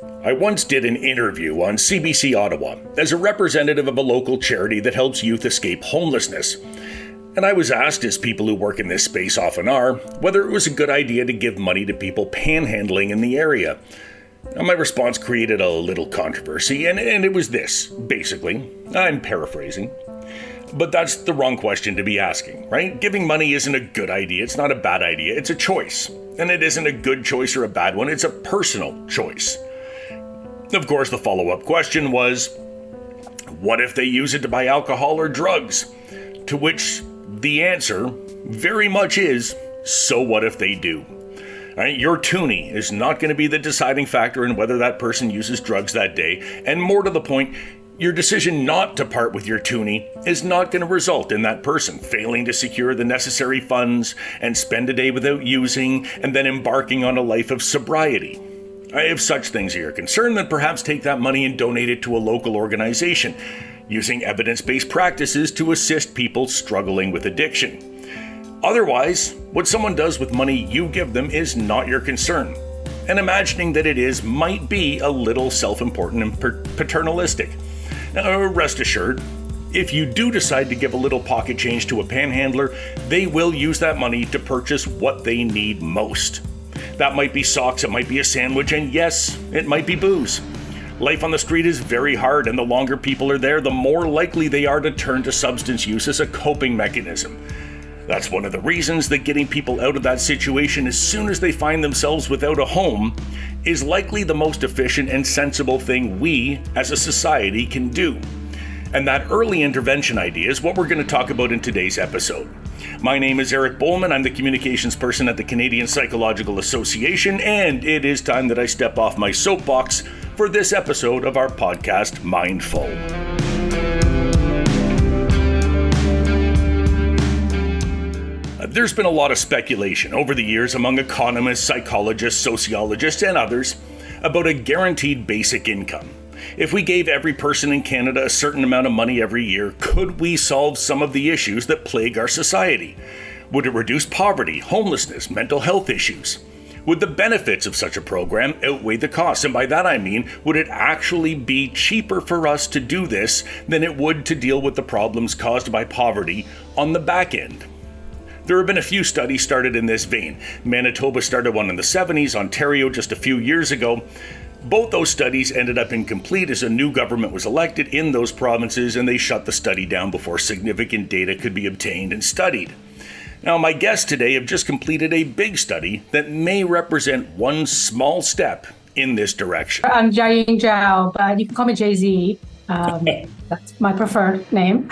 I once did an interview on CBC Ottawa as a representative of a local charity that helps youth escape homelessness. And I was asked, as people who work in this space often are, whether it was a good idea to give money to people panhandling in the area. Now, my response created a little controversy, and it was this, basically. I'm paraphrasing. But that's the wrong question to be asking, right? Giving money isn't a good idea. It's not a bad idea. It's a choice. And it isn't a good choice or a bad one. It's a personal choice. Of course, the follow-up question was, what if they use it to buy alcohol or drugs? To which the answer very much is, so what if they do? Right, your toonie is not going to be the deciding factor in whether that person uses drugs that day. And more to the point, your decision not to part with your toonie is not going to result in that person failing to secure the necessary funds and spend a day without using and then embarking on a life of sobriety. If such things are your concern, then perhaps take that money and donate it to a local organization using evidence-based practices to assist people struggling with addiction. Otherwise, what someone does with money you give them is not your concern. And imagining that it is might be a little self-important and paternalistic. Now, rest assured, if you do decide to give a little pocket change to a panhandler, they will use that money to purchase what they need most. That might be socks, it might be a sandwich, and yes, it might be booze. Life on the street is very hard, and the longer people are there, the more likely they are to turn to substance use as a coping mechanism. That's one of the reasons that getting people out of that situation as soon as they find themselves without a home is likely the most efficient and sensible thing we, as a society, can do. And that early intervention idea is what we're going to talk about in today's episode. My name is Eric Bowman. I'm the communications person at the Canadian Psychological Association, and it is time that I step off my soapbox for this episode of our podcast, Mindful. There's been a lot of speculation over the years among economists, psychologists, sociologists, and others about a guaranteed basic income. If we gave every person in Canada a certain amount of money every year, could we solve some of the issues that plague our society? Would it reduce poverty, homelessness, mental health issues? Would the benefits of such a program outweigh the costs? And by that I mean, would it actually be cheaper for us to do this than it would to deal with the problems caused by poverty on the back end? There have been a few studies started in this vein. Manitoba started one in the 70s, Ontario just a few years ago. Both those studies ended up incomplete as a new government was elected in those provinces, and they shut the study down before significant data could be obtained and studied. Now, my guests today have just completed a big study that may represent one small step in this direction. I'm Jiaying Zhao, but you can call me Jay-Z. That's my preferred name.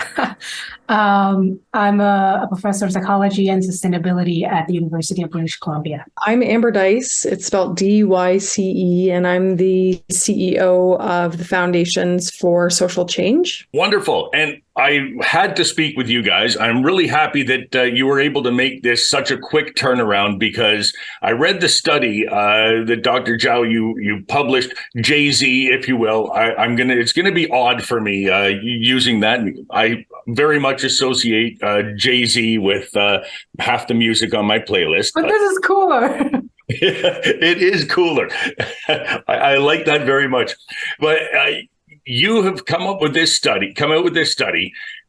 I'm a professor of psychology and sustainability at the University of British Columbia. I'm Amber Dyce. It's spelled D-Y-C-E, and I'm the CEO of the Foundations for Social Change. Wonderful. And I had to speak with you guys. I'm really happy that you were able to make this such a quick turnaround, because I read the study that Dr. Zhao, you published, Jay-Z, if you will. It's gonna be odd for me using that. I very much associate Jay-Z with half the music on my playlist. But this is cooler. It is cooler. I like that very much. But you have come out with this study,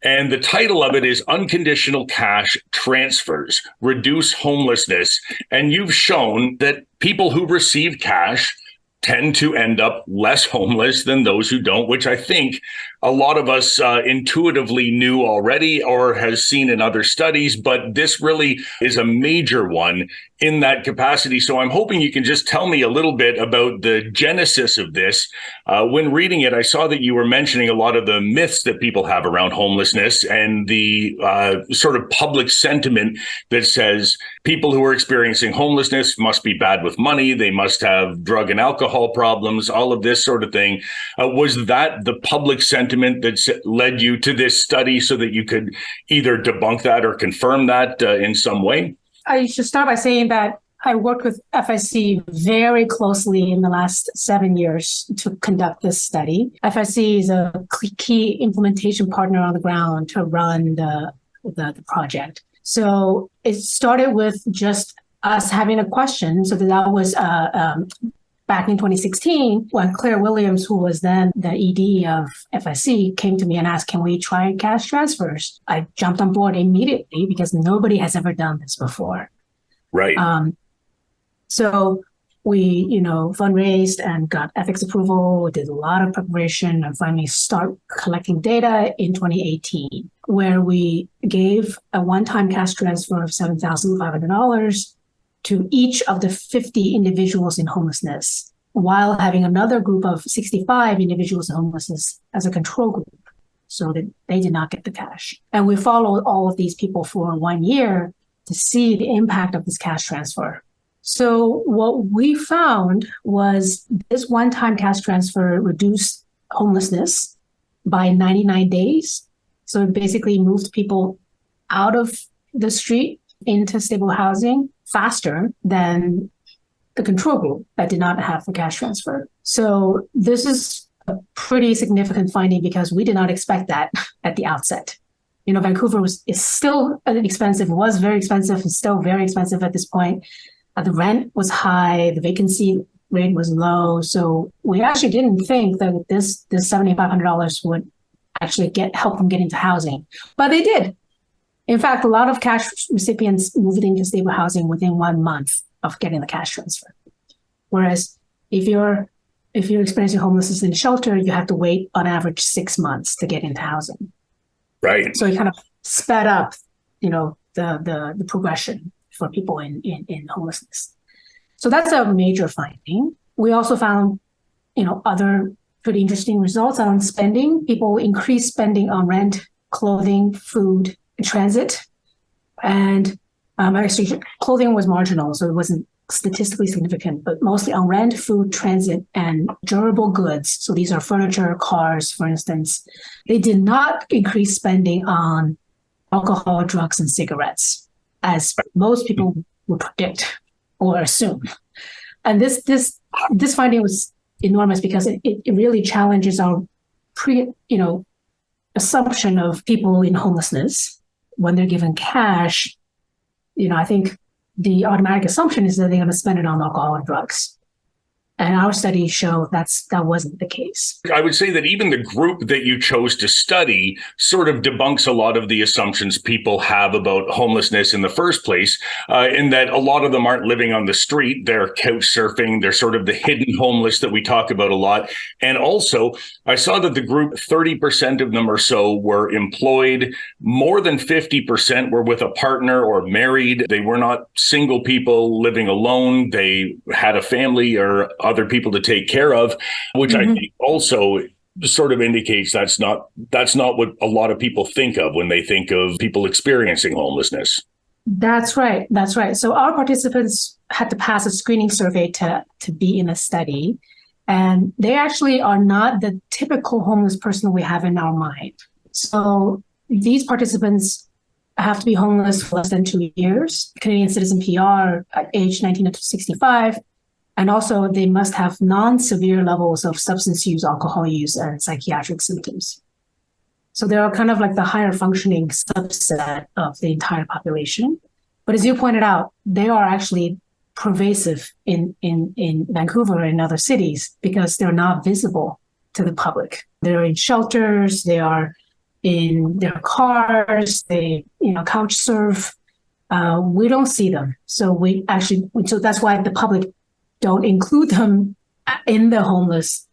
and the title of it is Unconditional Cash Transfers, Reduce Homelessness. And you've shown that people who receive cash tend to end up less homeless than those who don't, which I think a lot of us intuitively knew already or has seen in other studies, but this really is a major one in that capacity. So I'm hoping you can just tell me a little bit about the genesis of this. When reading it, I saw that you were mentioning a lot of the myths that people have around homelessness and the sort of public sentiment that says people who are experiencing homelessness must be bad with money, they must have drug and alcohol problems, all of this sort of thing. Was that the public sentiment that led you to this study so that you could either debunk that or confirm that in some way? I should start by saying that I worked with FSC very closely in the last 7 years to conduct this study. FSC is a key implementation partner on the ground to run the project. So it started with just us having a question. So that was back in 2016, when Claire Williams, who was then the ED of FIC, came to me and asked, can we try cash transfers? I jumped on board immediately because nobody has ever done this before. Right. So we, fundraised and got ethics approval. We did a lot of preparation and finally start collecting data in 2018, where we gave a one-time cash transfer of $7,500 to each of the 50 individuals in homelessness, while having another group of 65 individuals in homelessness as a control group, so that they did not get the cash. And we followed all of these people for 1 year to see the impact of this cash transfer. So what we found was this one-time cash transfer reduced homelessness by 99 days. So it basically moved people out of the street into stable housing faster than the control group that did not have the cash transfer. So this is a pretty significant finding because we did not expect that at the outset. Vancouver is still expensive, was very expensive, and still very expensive at this point. The rent was high, the vacancy rate was low. So we actually didn't think that this $7,500 would actually help them get into housing, but they did. In fact, a lot of cash recipients moved into stable housing within 1 month of getting the cash transfer. Whereas if you're experiencing homelessness in a shelter, you have to wait on average 6 months to get into housing. Right. So it kind of sped up, the progression for people in homelessness. So that's a major finding. We also found, other pretty interesting results on spending. People increased spending on rent, clothing, food, transit. And actually, clothing was marginal, so it wasn't statistically significant, but mostly on rent, food, transit, and durable goods. So these are furniture, cars, for instance. They did not increase spending on alcohol, drugs, and cigarettes, as most people would predict or assume. And this finding was enormous because it really challenges our assumption of people in homelessness when they're given cash. I think the automatic assumption is that they're going to spend it on alcohol and drugs. And our studies show that wasn't the case. I would say that even the group that you chose to study sort of debunks a lot of the assumptions people have about homelessness in the first place, in that a lot of them aren't living on the street. They're couch surfing. They're sort of the hidden homeless that we talk about a lot. And also, I saw that the group, 30% of them or so were employed. More than 50% were with a partner or married. They were not single people living alone. They had a family or other people to take care of, which I think also sort of indicates that's not what a lot of people think of when they think of people experiencing homelessness. That's right. So our participants had to pass a screening survey to be in a study, and they actually are not the typical homeless person we have in our mind. So these participants have to be homeless for less than 2 years, Canadian citizen PR at age 19 to 65. And also, they must have non-severe levels of substance use, alcohol use, and psychiatric symptoms. So they are kind of like the higher functioning subset of the entire population. But as you pointed out, they are actually pervasive in Vancouver and other cities because they're not visible to the public. They're in shelters, they are in their cars, they couch surf. We don't see them. So that's why the public don't include them in the homeless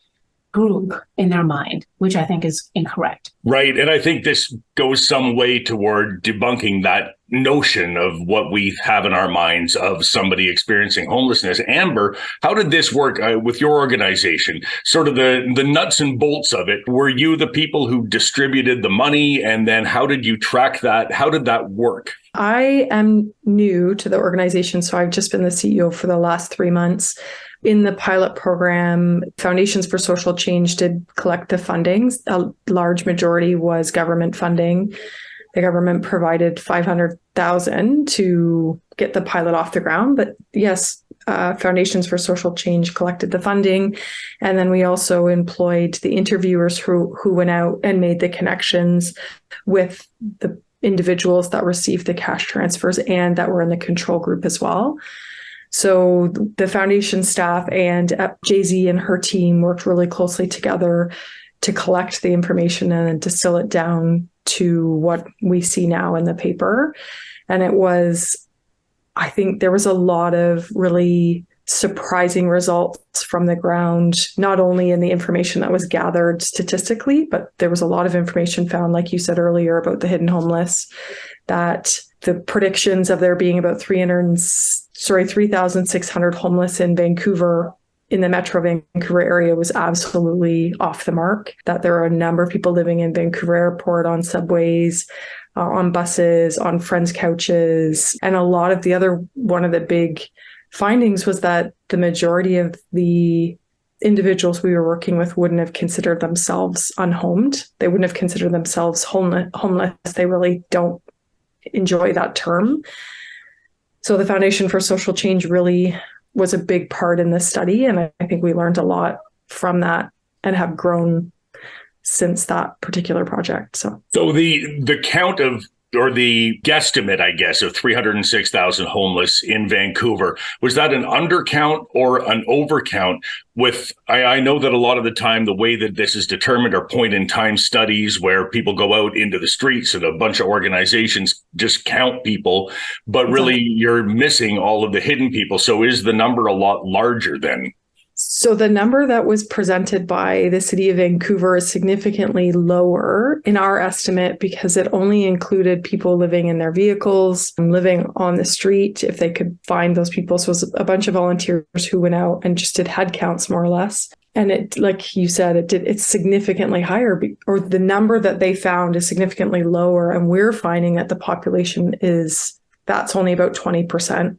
group in their mind, which I think is incorrect. Right. And I think this goes some way toward debunking that notion of what we have in our minds of somebody experiencing homelessness. Amber, how did this work with your organization? Sort of the nuts and bolts of it. Were you the people who distributed the money? And then how did you track that? How did that work? I am new to the organization, so I've just been the CEO for the last 3 months. In the pilot program, Foundations for Social Change did collect the fundings. A large majority was government funding. The government provided $500,000 to get the pilot off the ground. But yes, Foundations for Social Change collected the funding. And then we also employed the interviewers who went out and made the connections with the individuals that received the cash transfers and that were in the control group as well. So the foundation staff and Jay-Z and her team worked really closely together to collect the information and distill it down to what we see now in the paper. And it was, I think there was a lot of really surprising results from the ground, not only in the information that was gathered statistically, but there was a lot of information found, like you said earlier, about the hidden homeless, that the predictions of there being about 3,600 homeless in Vancouver, in the Metro Vancouver area, was absolutely off the mark, that there are a number of people living in Vancouver Airport, on subways, on buses, on friends' couches. And a lot of one of the big findings was that the majority of the individuals we were working with wouldn't have considered themselves unhomed. They wouldn't have considered themselves homeless. They really don't enjoy that term. So the Foundation for Social Change really was a big part in this study. And I think we learned a lot from that and have grown since that particular project. So the count of, or the guesstimate, I guess, of 306,000 homeless in Vancouver, was that an undercount or an overcount? I know that a lot of the time, the way that this is determined are point in time studies where people go out into the streets and a bunch of organizations just count people, but really you're missing all of the hidden people. So is the number a lot larger then? So the number that was presented by the City of Vancouver is significantly lower in our estimate because it only included people living in their vehicles, living on the street, if they could find those people. So it was a bunch of volunteers who went out and just did head counts, more or less. And it, like you said, it's significantly higher, or the number that they found is significantly lower. And we're finding that the population that's only about 20%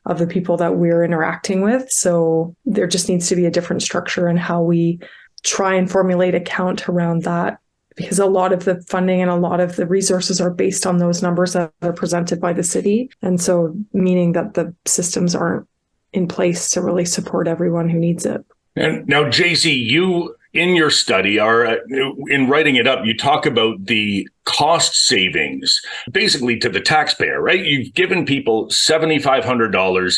of the people that we're interacting with. So there just needs to be a different structure in how we try and formulate a count around that, because a lot of the funding and a lot of the resources are based on those numbers that are presented by the city. And so meaning that the systems aren't in place to really support everyone who needs it. And now, Jay-Z, you, in your study, in writing it up, you talk about the cost savings, basically to the taxpayer, right? You've given people $7,500,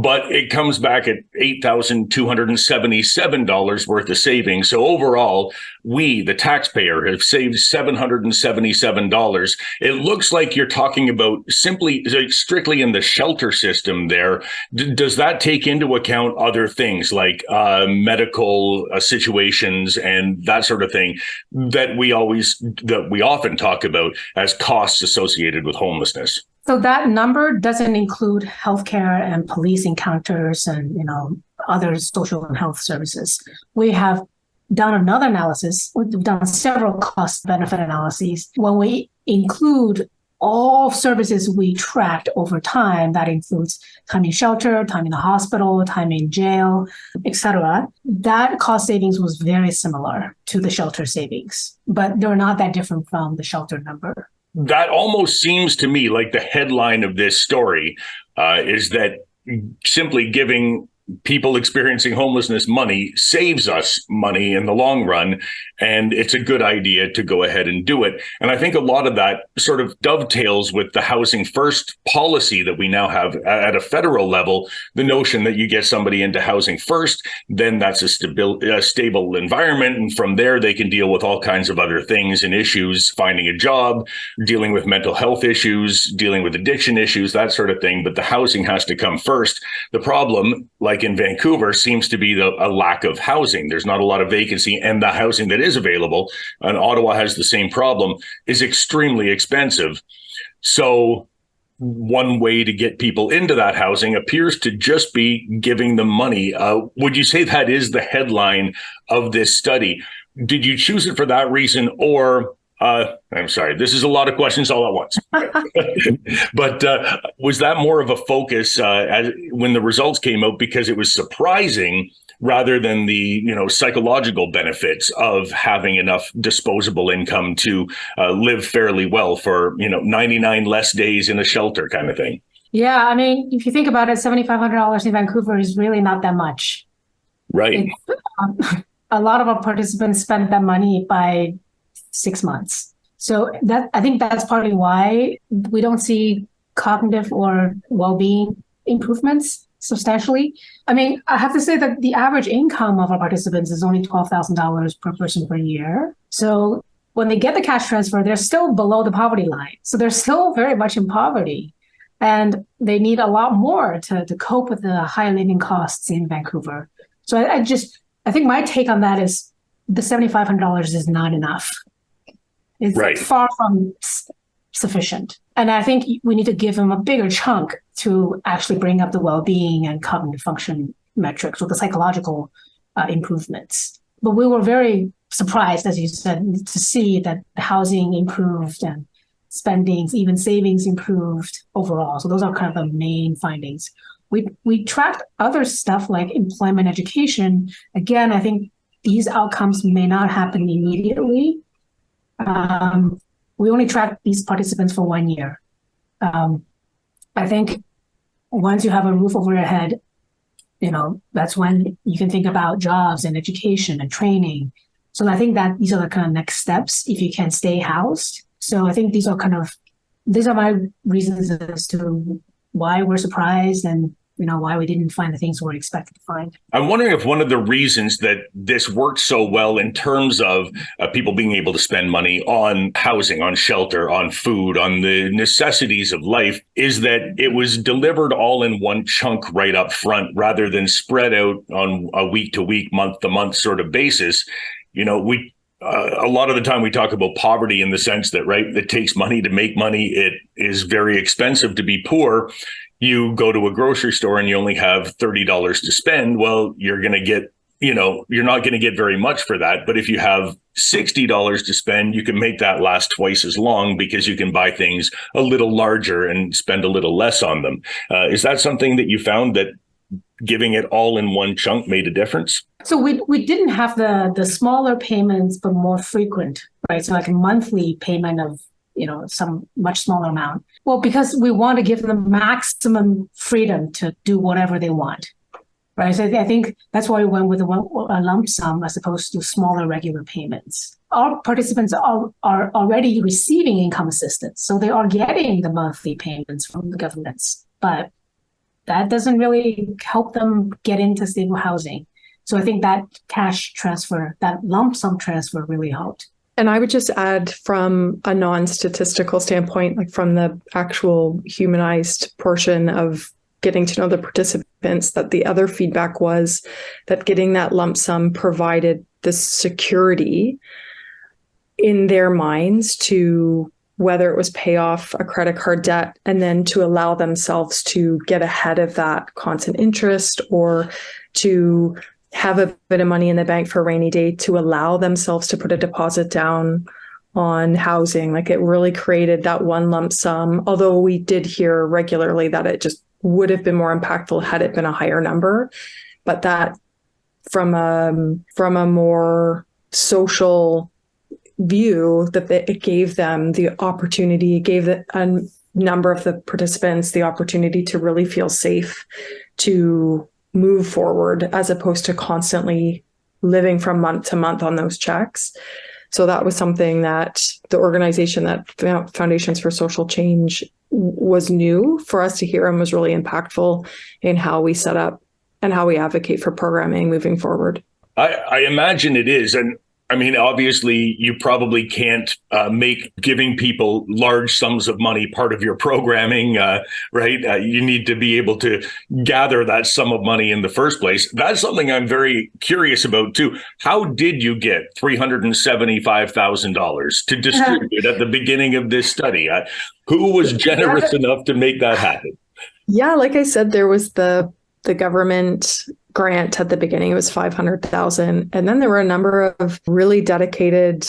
but it comes back at $8,277 worth of savings. So overall, we, the taxpayer, have saved $777. It looks like you're talking about strictly in the shelter system there. Does that take into account other things like medical situations and that sort of thing that we often talk about as costs associated with homelessness? So that number doesn't include healthcare and police encounters and, other social and health services. We have done another analysis. We've done several cost benefit analyses. When we include all services we tracked over time, that includes time in shelter, time in the hospital, time in jail, etc., that cost savings was very similar to the shelter savings, but they're not that different from the shelter number. That almost seems to me like the headline of this story is that simply giving people experiencing homelessness money saves us money in the long run, and it's a good idea to go ahead and do it. And I think a lot of that sort of dovetails with the housing first policy that we now have at a federal level, the notion that you get somebody into housing first, then that's a stable environment. And from there, they can deal with all kinds of other things and issues, finding a job, dealing with mental health issues, dealing with addiction issues, that sort of thing. But the housing has to come first. The problem, like in Vancouver, seems to be a lack of housing. There's not a lot of vacancy, and the housing that is available, and Ottawa has the same problem, is extremely expensive. So one way to get people into that housing appears to just be giving them money. Would you say that is the headline of this study? Did you choose it for that reason, or I'm sorry, this is a lot of questions all at once. But was that more of a focus when the results came out because it was surprising rather than the psychological benefits of having enough disposable income to live fairly well for 99 less days in a shelter kind of thing? Yeah, I mean, if you think about it, $7,500 in Vancouver is really not that much. Right. A lot of our participants spent that money by 6 months. So I think that's partly why we don't see cognitive or well-being improvements substantially. I mean, I have to say that the average income of our participants is only $12,000 per person per year. So when they get the cash transfer, they're still below the poverty line. So they're still very much in poverty. And they need a lot more to cope with the high living costs in Vancouver. So I think my take on that is the $7,500 is not enough. It's far from sufficient. And I think we need to give them a bigger chunk to actually bring up the well-being and cognitive function metrics with the psychological improvements. But we were very surprised, as you said, to see that housing improved and spendings, even savings improved overall. So those are kind of the main findings. We tracked other stuff like employment, education. Again, I think these outcomes may not happen immediately. We only tracked these participants for 1 year. I think once you have a roof over your head, that's when you can think about jobs and education and training. So I think that these are the kind of next steps if you can stay housed. So I think these are my reasons as to why we're surprised and why we didn't find the things we were expected to find. I'm wondering if one of the reasons that this worked so well in terms of people being able to spend money on housing, on shelter, on food, on the necessities of life is that it was delivered all in one chunk right up front rather than spread out on a week to week, month to month sort of basis. A lot of the time we talk about poverty in the sense that, it takes money to make money. It is very expensive to be poor. You go to a grocery store and you only have $30 to spend. Well, you're going to get, you're not going to get very much for that. But if you have $60 to spend, you can make that last twice as long because you can buy things a little larger and spend a little less on them. Is that something that you found that giving it all in one chunk made a difference? So we didn't have the smaller payments, but more frequent, right? So like a monthly payment of, some much smaller amount. Well, because we want to give them maximum freedom to do whatever they want, right? So I think that's why we went with a lump sum as opposed to smaller regular payments. Our participants are already receiving income assistance, so they are getting the monthly payments from the governments, but that doesn't really help them get into stable housing. So I think that cash transfer, that lump sum transfer really helped. And I would just add from a non-statistical standpoint, like from the actual humanized portion of getting to know the participants, that the other feedback was that getting that lump sum provided the security in their minds to whether it was pay off a credit card debt and then to allow themselves to get ahead of that constant interest or to have a bit of money in the bank for a rainy day, to allow themselves to put a deposit down on housing. Like it really created that one lump sum, although we did hear regularly that it just would have been more impactful had it been a higher number. But that from a more social view, that it gave them the opportunity, it gave a number of the participants the opportunity to really feel safe to move forward as opposed to constantly living from month to month on those checks. So that was something that the organization, that Foundations for Social Change, was new for us to hear and was really impactful in how we set up and how we advocate for programming moving forward. I imagine it is. And I mean, obviously, you probably can't make giving people large sums of money part of your programming, right? You need to be able to gather that sum of money in the first place. That's something I'm very curious about, too. How did you get $375,000 to distribute at the beginning of this study? Who was generous enough to make that happen? Yeah, like I said, there was the government grant at the beginning. It was $500,000. And then there were a number of really dedicated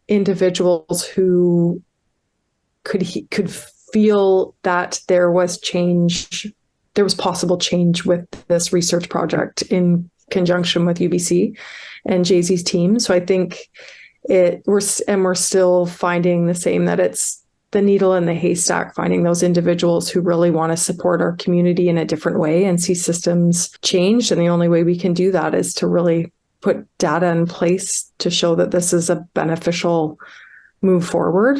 individuals who could feel that there was possible change with this research project in conjunction with UBC and Jay-Z's team. So I think we're still finding the same, that it's the needle in the haystack, finding those individuals who really want to support our community in a different way and see systems change. And the only way we can do that is to really put data in place to show that this is a beneficial move forward.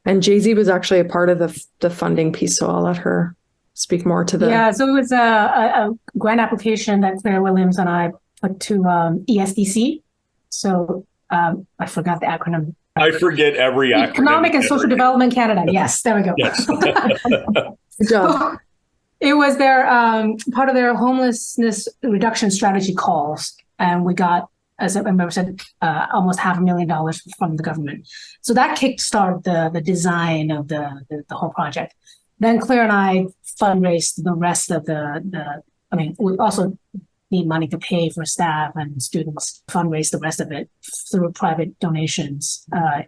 And Jay-Z was actually a part of the funding piece, so I'll let her speak more to the... Yeah, so it was a grant application that Claire Williams and I put to ESDC. So I forgot the acronym. I forget every acronym. Economic and Social Development Canada. Yes, there we go. Yes. Good job. It was their part of their homelessness reduction strategy calls. And we got, as I remember said, almost $500,000 from the government. So that kickstarted the design of the whole project. Then Claire and I fundraised the rest of we also need money to pay for staff and students, fundraise the rest of it through private donations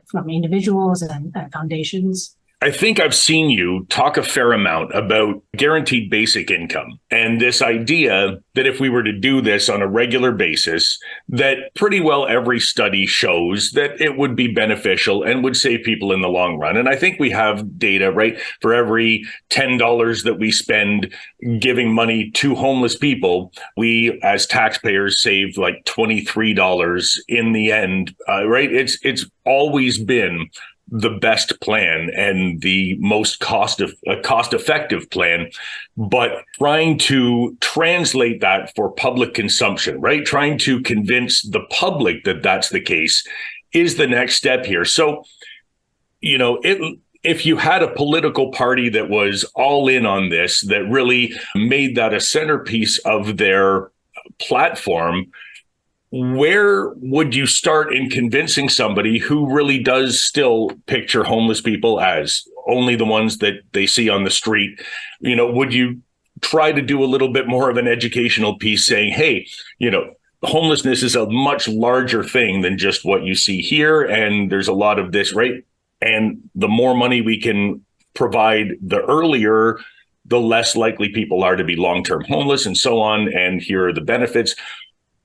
from individuals and foundations. I think I've seen you talk a fair amount about guaranteed basic income and this idea that if we were to do this on a regular basis, that pretty well every study shows that it would be beneficial and would save people in the long run. And I think we have data, right? For every $10 that we spend giving money to homeless people, we as taxpayers save like $23 in the end, right? It's always been the best plan and the most cost-effective plan, but trying to translate that for public consumption, right? Trying to convince the public that that's the case is the next step here. So, if you had a political party that was all in on this, that really made that a centerpiece of their platform, where would you start in convincing somebody who really does still picture homeless people as only the ones that they see on the street? Would you try to do a little bit more of an educational piece saying, hey, homelessness is a much larger thing than just what you see here. And there's a lot of this, right? And the more money we can provide, the earlier, the less likely people are to be long-term homeless and so on. And here are the benefits.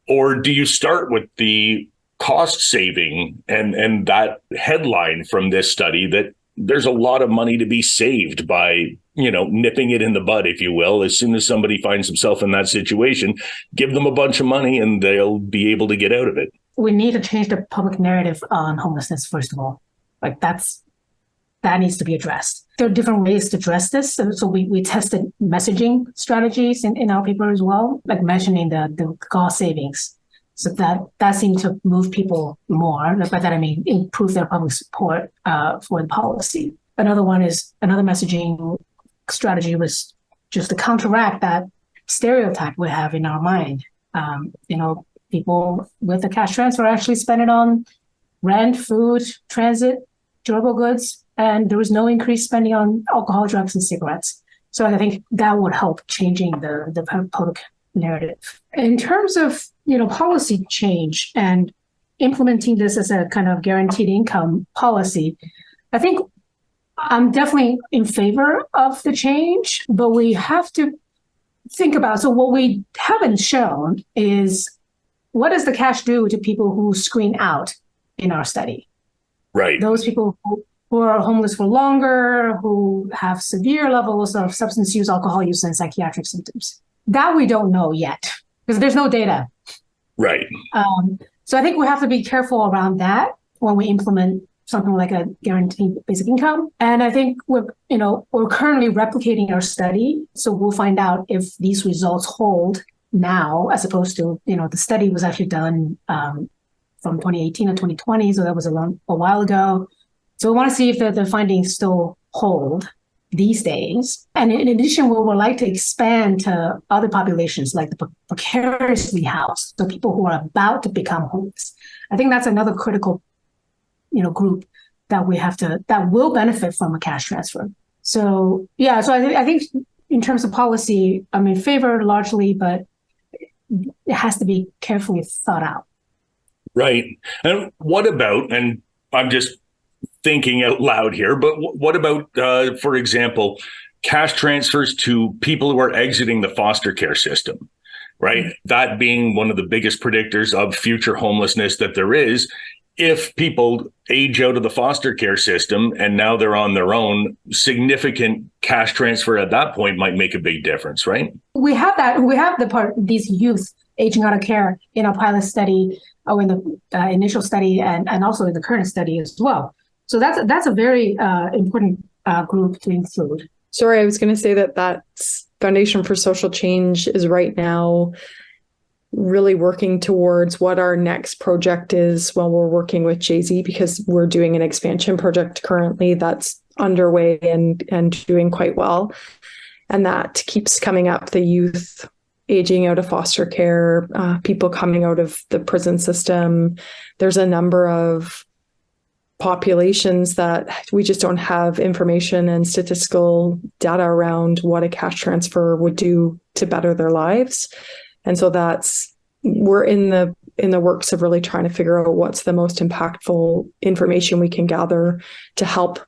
Or do you start with the cost saving and that headline from this study that there's a lot of money to be saved by, nipping it in the bud, if you will? As soon as somebody finds himself in that situation, give them a bunch of money and they'll be able to get out of it. We need to change the public narrative on homelessness, first of all. That needs to be addressed. There are different ways to address this. So we tested messaging strategies in our paper as well, like mentioning the cost savings. So that seemed to move people more. By that I mean improve their public support for the policy. Another messaging strategy was just to counteract that stereotype we have in our mind. People with a cash transfer actually spend it on rent, food, transit, durable goods, and there was no increased spending on alcohol, drugs, and cigarettes. So I think that would help changing the public narrative. In terms of, policy change and implementing this as a kind of guaranteed income policy, I think I'm definitely in favor of the change, but we have to think about, so what we haven't shown is what does the cash do to people who screen out in our study? Right. Those people who are homeless for longer, who have severe levels of substance use, alcohol use, and psychiatric symptoms. That we don't know yet because there's no data. Right. So I think we have to be careful around that when we implement something like a guaranteed basic income. And I think we're currently replicating our study. So we'll find out if these results hold now, as opposed to, the study was actually done from 2018 to 2020. So that was a while ago. So we want to see if the findings still hold these days. And in addition, we would like to expand to other populations like the precariously housed, so people who are about to become homeless. I think that's another critical, group that that will benefit from a cash transfer. So, yeah, so I think in terms of policy, I'm in favor largely, but it has to be carefully thought out. Right. And what about, and I'm just thinking out loud here, but what about, for example, cash transfers to people who are exiting the foster care system, right? That being one of the biggest predictors of future homelessness that there is. If people age out of the foster care system and now they're on their own, significant cash transfer at that point might make a big difference, right? We have that. We have these youth aging out of care in our pilot study, or in the initial study, and also in the current study as well. So that's a very important group to include. Sorry, I was going to say that's Foundation for Social Change is right now really working towards what our next project is while we're working with Jay-Z, because we're doing an expansion project currently that's underway and doing quite well. And that keeps coming up, the youth aging out of foster care, people coming out of the prison system. There's a number of populations that we just don't have information and statistical data around what a cash transfer would do to better their lives. And so we're in the works of really trying to figure out what's the most impactful information we can gather to help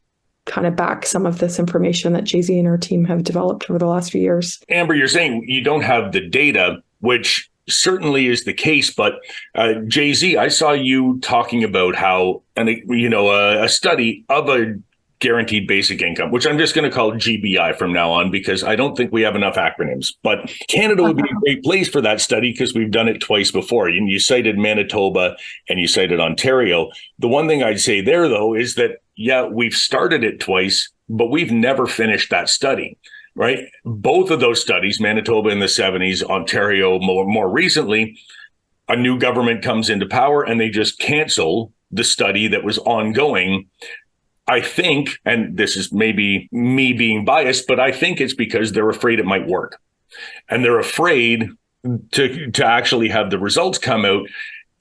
kind of back some of this information that Jay-Z and our team have developed over the last few years. Amber, you're saying you don't have the data, which certainly is the case, but Jay-Z, I saw you talking about how, a study of a guaranteed basic income, which I'm just going to call GBI from now on, because I don't think we have enough acronyms. But Canada would be a great place for that study because we've done it twice before. You cited Manitoba and you cited Ontario. The one thing I'd say there, though, is that, yeah, we've started it twice, but we've never finished that study, right? Both of those studies, Manitoba in the 70s, Ontario more recently, a new government comes into power and they just cancel the study that was ongoing. I think, and this is maybe me being biased, but I think it's because they're afraid it might work. And they're afraid to actually have the results come out.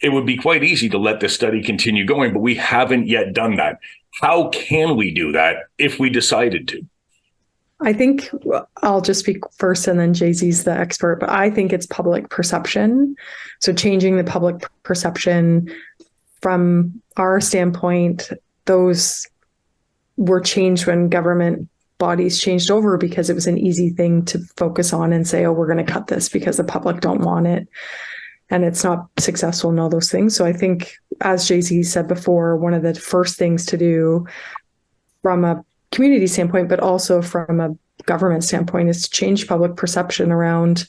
It would be quite easy to let the study continue going, but we haven't yet done that. How can we do that if we decided to? I think I'll just speak first and then Jay-Z's the expert, but I think it's public perception. So changing the public perception from our standpoint, those were changed when government bodies changed over because it was an easy thing to focus on and say, oh, we're going to cut this because the public don't want it. And it's not successful in all those things. So I think, as Jay-Z said before, one of the first things to do from a community standpoint, but also from a government standpoint, is to change public perception around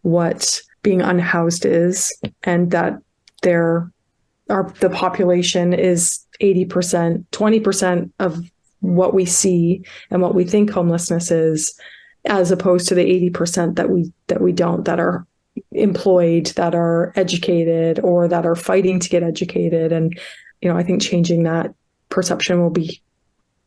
what being unhoused is, and that the population is 80%, 20% of what we see and what we think homelessness is, as opposed to the 80% that we don't, that are employed, that are educated, or that are fighting to get educated. And, I think changing that perception will be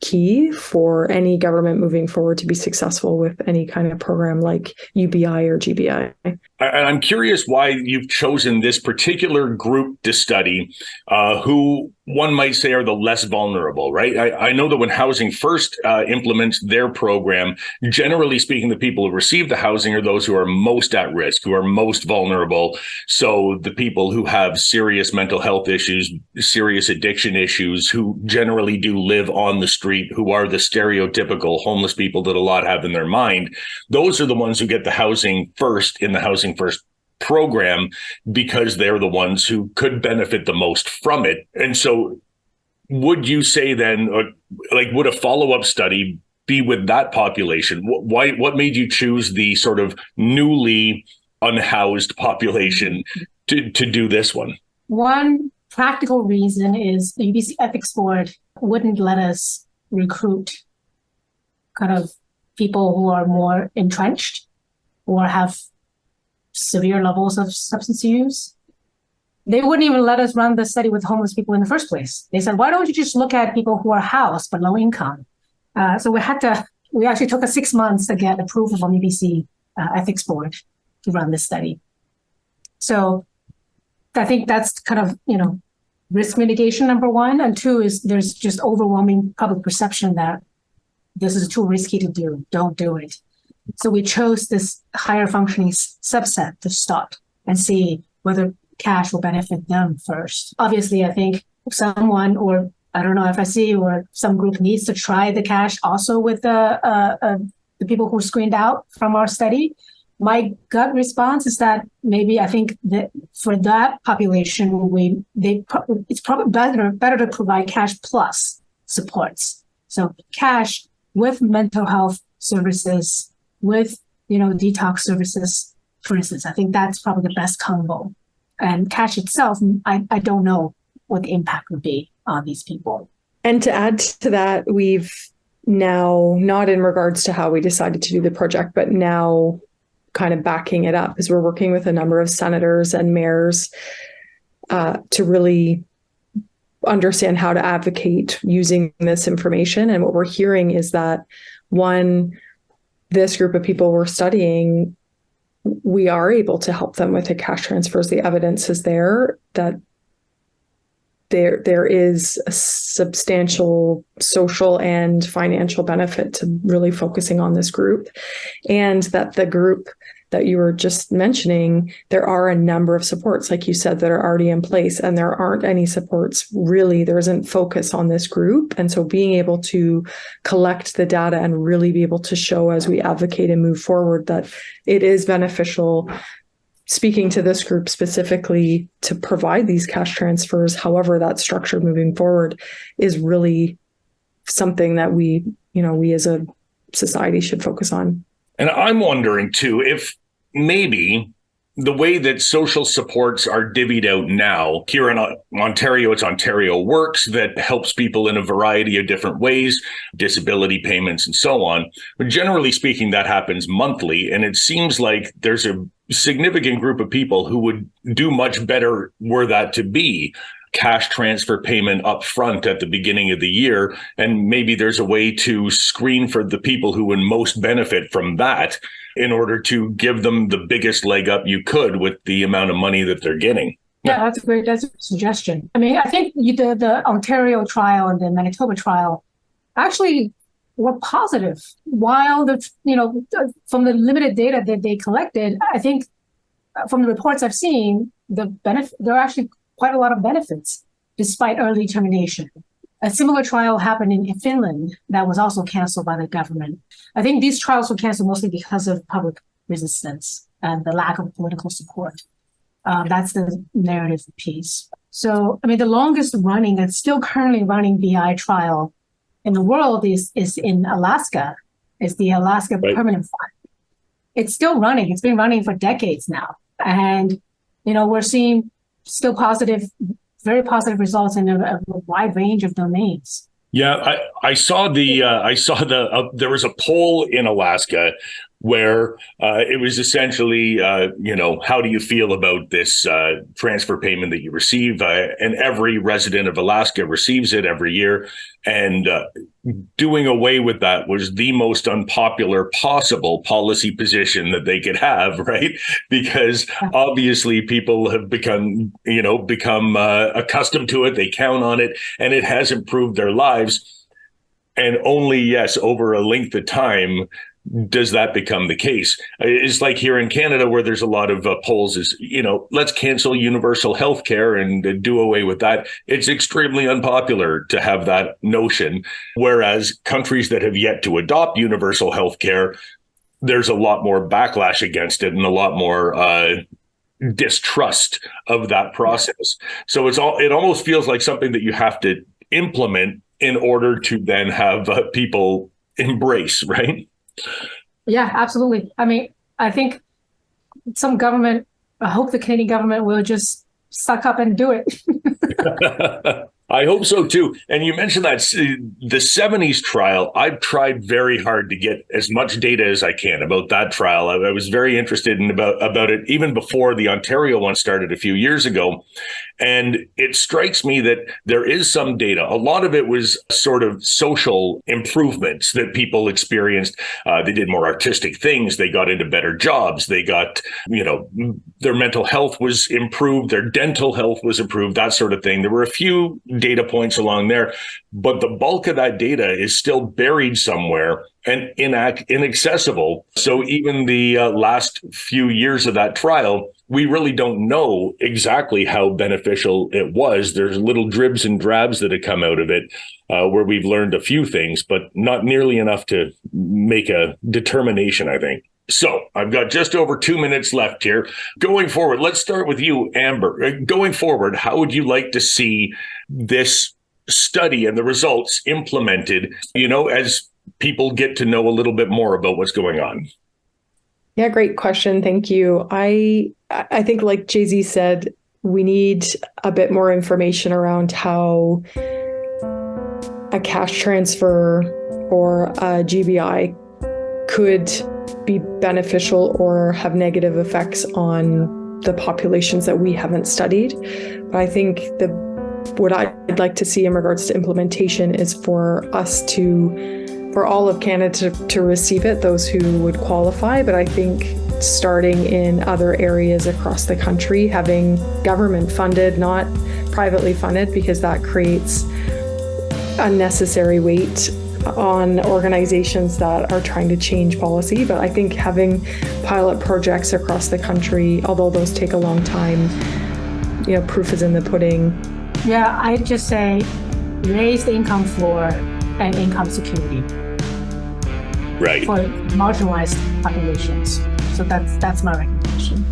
key for any government moving forward to be successful with any kind of program like UBI or GBI. And I'm curious why you've chosen this particular group to study, who one might say are the less vulnerable, right? I know that when Housing First implements their program, generally speaking, the people who receive the housing are those who are most at risk, who are most vulnerable. So the people who have serious mental health issues, serious addiction issues, who generally do live on the street, who are the stereotypical homeless people that a lot have in their mind, those are the ones who get the Housing First in the Housing First program, because they're the ones who could benefit the most from it. And so would you say then, would a follow-up study be with that population? What made you choose the sort of newly unhoused population to do this one? One practical reason is the UBC Ethics Board wouldn't let us recruit kind of people who are more entrenched or have severe levels of substance use. They wouldn't even let us run the study with homeless people in the first place. They said, why don't you just look at people who are housed but low income? So we actually took us 6 months to get approval from UBC Ethics Board to run this study. So I think that's kind of, risk mitigation, number one. And two is there's just overwhelming public perception that this is too risky to do. Don't do it. So we chose this higher functioning subset to start and see whether cash will benefit them first. Obviously, I think someone, or I don't know, FSC or some group needs to try the cash also with the people who were screened out from our study. My gut response is that maybe I think that for that population, it's probably better to provide cash plus supports. So cash with mental health services, with detox services, for instance. I think that's probably the best combo. And cash itself, I don't know what the impact would be on these people. And to add to that, we've now, not in regards to how we decided to do the project, but now kind of backing it up, as we're working with a number of senators and mayors to really understand how to advocate using this information. And what we're hearing is that, one, this group of people we're studying, we are able to help them with the cash transfers. The evidence is there that there is a substantial social and financial benefit to really focusing on this group, and that the group that you were just mentioning, there are a number of supports, like you said, that are already in place, and there aren't any supports really. There isn't focus on this group. And so being able to collect the data and really be able to show as we advocate and move forward that it is beneficial, speaking to this group specifically, to provide these cash transfers, however that's structured moving forward, is really something that we as a society should focus on. And I'm wondering, too, if maybe the way that social supports are divvied out now, here in Ontario, it's Ontario Works that helps people in a variety of different ways, disability payments and so on. But generally speaking, that happens monthly. And it seems like there's a significant group of people who would do much better were that to be cash transfer payment up front at the beginning of the year. And maybe there's a way to screen for the people who would most benefit from that in order to give them the biggest leg up you could with the amount of money that they're getting. Yeah, that's great. That's a suggestion. I mean, I think the Ontario trial and the Manitoba trial actually were positive. While from the limited data that they collected, I think from the reports I've seen, there are actually quite a lot of benefits despite early termination. A similar trial happened in Finland that was also canceled by the government. I think these trials were canceled mostly because of public resistance and the lack of political support. That's the narrative piece. So, I mean, the longest running and still currently running BI trial in the world is in Alaska. It's the Alaska Permanent Fund. It's still running. It's been running for decades now. And, we're seeing still very positive results in a wide range of domains. Yeah, I saw there was a poll in Alaska where it was essentially, how do you feel about this transfer payment that you receive? And every resident of Alaska receives it every year. And doing away with that was the most unpopular possible policy position that they could have, right? Because obviously people have become accustomed to it. They count on it, and it has improved their lives. And only, yes, over a length of time does that become the case. It's like here in Canada, where there's a lot of polls is, let's cancel universal health care and do away with that. It's extremely unpopular to have that notion. Whereas countries that have yet to adopt universal health care, there's a lot more backlash against it and a lot more distrust of that process. So it almost feels like something that you have to implement in order to then have people embrace, right? Yeah, absolutely. I mean, I think I hope the Canadian government will just suck up and do it. I hope so, too. And you mentioned that the 70s trial, I've tried very hard to get as much data as I can about that trial. I was very interested in about it even before the Ontario one started a few years ago. And it strikes me that there is some data. A lot of it was sort of social improvements that people experienced. They did more artistic things. They got into better jobs. They got, their mental health was improved. Their dental health was improved, that sort of thing. There were a few data points along there, but the bulk of that data is still buried somewhere and inaccessible. So even the last few years of that trial, we really don't know exactly how beneficial it was. There's little dribs and drabs that have come out of it where we've learned a few things, but not nearly enough to make a determination, I think. So I've got just over 2 minutes left here. Going forward, let's start with you, Amber. Going forward, how would you like to see this study and the results implemented, as people get to know a little bit more about what's going on? Yeah, great question. Thank you. I think, like Jay-Z said, we need a bit more information around how a cash transfer or GBI could be beneficial or have negative effects on the populations that we haven't studied. But I think what I'd like to see in regards to implementation is for all of Canada to receive it, those who would qualify. But I think starting in other areas across the country, having government funded, not privately funded, because that creates unnecessary weight on organizations that are trying to change policy. But I think having pilot projects across the country, although those take a long time, proof is in the pudding. Yeah, I'd just say raise the income floor and income security. Right. For marginalized populations. So that's my recommendation.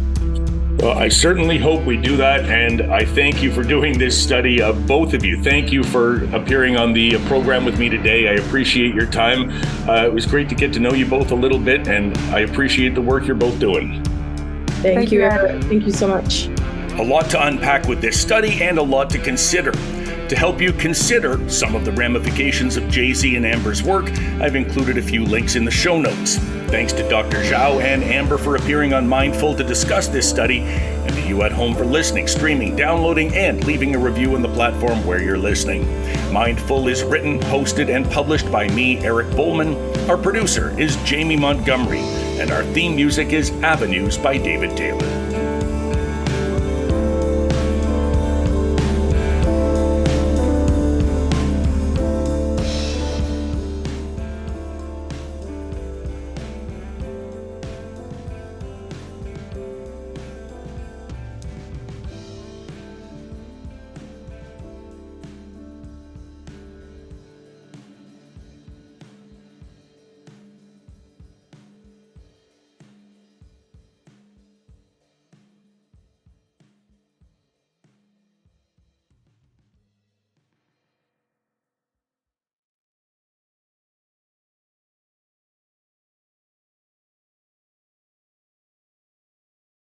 Well, I certainly hope we do that, and I thank you for doing this study, both of you. Thank you for appearing on the program with me today. I appreciate your time. It was great to get to know you both a little bit, and I appreciate the work you're both doing. Thank you, Eric. Thank you so much. A lot to unpack with this study and a lot to consider. To help you consider some of the ramifications of Jay-Z and Amber's work, I've included a few links in the show notes. Thanks to Dr. Zhao and Amber for appearing on Mindful to discuss this study, and to you at home for listening, streaming, downloading, and leaving a review on the platform where you're listening. Mindful is written, hosted, and published by me, Eric Bowman. Our producer is Jamie Montgomery, and our theme music is Avenues by David Taylor.